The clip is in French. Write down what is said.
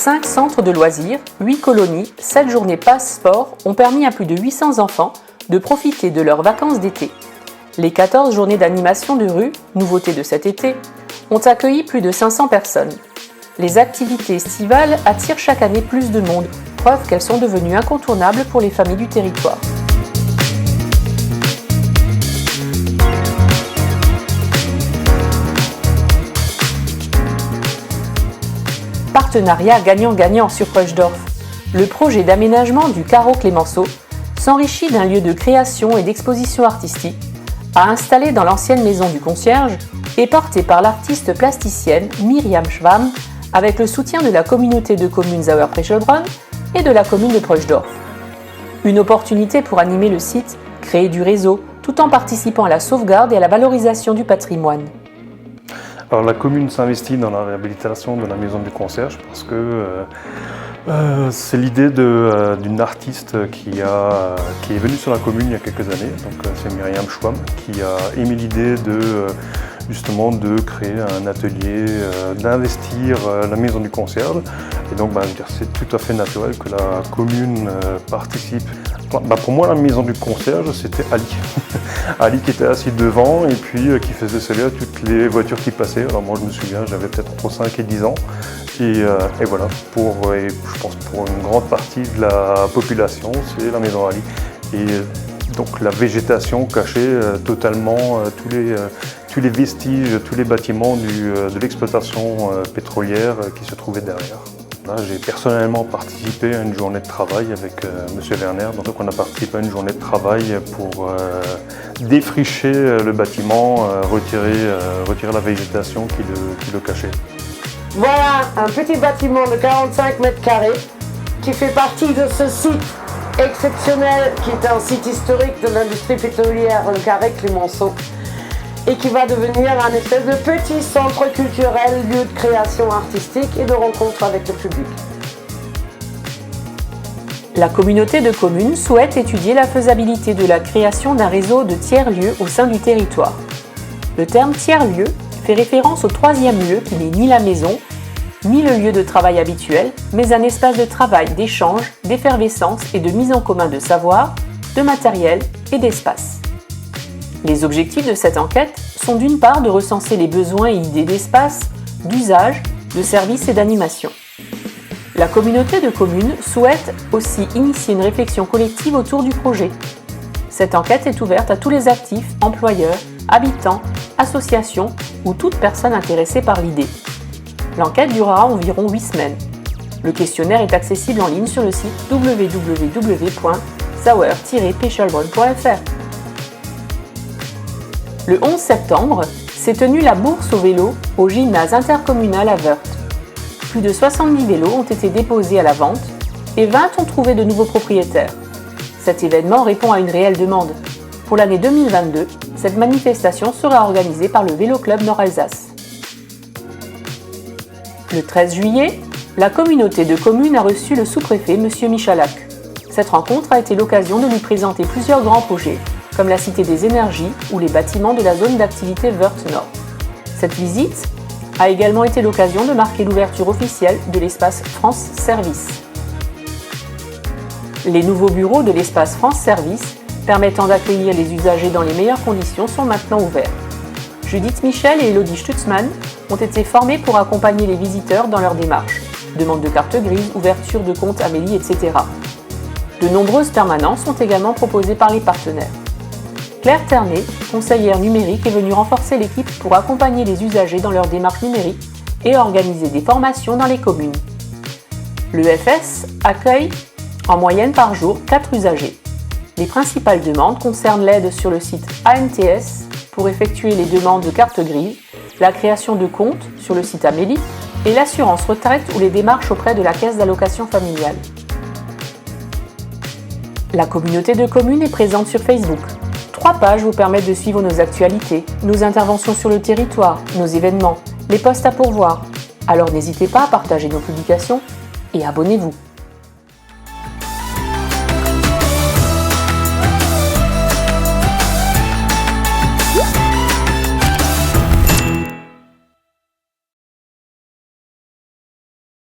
5 centres de loisirs, 8 colonies, 7 journées passe-sport ont permis à plus de 800 enfants de profiter de leurs vacances d'été. Les 14 journées d'animation de rue, nouveauté de cet été, ont accueilli plus de 500 personnes. Les activités estivales attirent chaque année plus de monde, preuve qu'elles sont devenues incontournables pour les familles du territoire. Partenariat gagnant-gagnant sur Preuschdorf. Le projet d'aménagement du carreau Clémenceau s'enrichit d'un lieu de création et d'exposition artistique, à installer dans l'ancienne maison du concierge et porté par l'artiste plasticienne Myriam Schwamm avec le soutien de la communauté de communes Sauer-Prechelbronn et de la commune de Preuschdorf. Une opportunité pour animer le site, créer du réseau, tout en participant à la sauvegarde et à la valorisation du patrimoine. Alors la commune s'investit dans la réhabilitation de la maison du concierge parce que c'est l'idée d'une artiste qui est venue sur la commune il y a quelques années. Donc c'est Myriam Schwamm qui a émis l'idée justement de créer un atelier, d'investir la maison du concierge. Et donc c'est tout à fait naturel que la commune participe. Pour moi, la maison du concierge, c'était Ali. Ali qui était assis devant et puis qui faisait saluer à toutes les voitures qui passaient. Alors moi, je me souviens, j'avais peut-être entre 5 et 10 ans. Et voilà, je pense pour une grande partie de la population, c'est la maison Ali. Et donc la végétation cachait totalement tous les vestiges, tous les bâtiments de l'exploitation pétrolière qui se trouvaient derrière. Là, j'ai personnellement participé à une journée de travail avec M. Werner. Donc on a participé à une journée de travail pour défricher le bâtiment, retirer la végétation qui le cachait. Voilà un petit bâtiment de 45 mètres carrés qui fait partie de ce site exceptionnel qui est un site historique de l'industrie pétrolière, le carré Clémenceau, et qui va devenir un espèce de petit centre culturel, lieu de création artistique et de rencontre avec le public. La communauté de communes souhaite étudier la faisabilité de la création d'un réseau de tiers-lieux au sein du territoire. Le terme tiers-lieu fait référence au troisième lieu qui n'est ni la maison, ni le lieu de travail habituel, mais un espace de travail, d'échange, d'effervescence et de mise en commun de savoir, de matériel et d'espace. Les objectifs de cette enquête sont d'une part de recenser les besoins et idées d'espace, d'usage, de services et d'animation. La communauté de communes souhaite aussi initier une réflexion collective autour du projet. Cette enquête est ouverte à tous les actifs, employeurs, habitants, associations ou toute personne intéressée par l'idée. L'enquête durera environ 8 semaines. Le questionnaire est accessible en ligne sur le site www.sauer-pechelbronn.fr. Le 11 septembre, s'est tenue la bourse au vélo au gymnase intercommunal à Wörth. Plus de 70 vélos ont été déposés à la vente et 20 ont trouvé de nouveaux propriétaires. Cet événement répond à une réelle demande. Pour l'année 2022, cette manifestation sera organisée par le Vélo Club Nord-Alsace. Le 13 juillet, la communauté de communes a reçu le sous-préfet M. Michalak. Cette rencontre a été l'occasion de lui présenter plusieurs grands projets, comme la Cité des Énergies ou les bâtiments de la zone d'activité Wörth Nord. Cette visite a également été l'occasion de marquer l'ouverture officielle de l'espace France Service. Les nouveaux bureaux de l'espace France Service, permettant d'accueillir les usagers dans les meilleures conditions, sont maintenant ouverts. Judith Michel et Elodie Stutzmann ont été formés pour accompagner les visiteurs dans leur démarche. Demande de carte grise, ouverture de compte Amélie, etc. De nombreuses permanences sont également proposées par les partenaires. Claire Ternet, conseillère numérique, est venue renforcer l'équipe pour accompagner les usagers dans leur démarche numérique et organiser des formations dans les communes. L'EFS accueille en moyenne par jour 4 usagers. Les principales demandes concernent l'aide sur le site ANTS pour effectuer les demandes de carte grise, la création de comptes sur le site Amélie et l'assurance retraite ou les démarches auprès de la caisse d'allocation familiale. La communauté de communes est présente sur Facebook. 3 pages vous permettent de suivre nos actualités, nos interventions sur le territoire, nos événements, les postes à pourvoir. Alors n'hésitez pas à partager nos publications et abonnez-vous.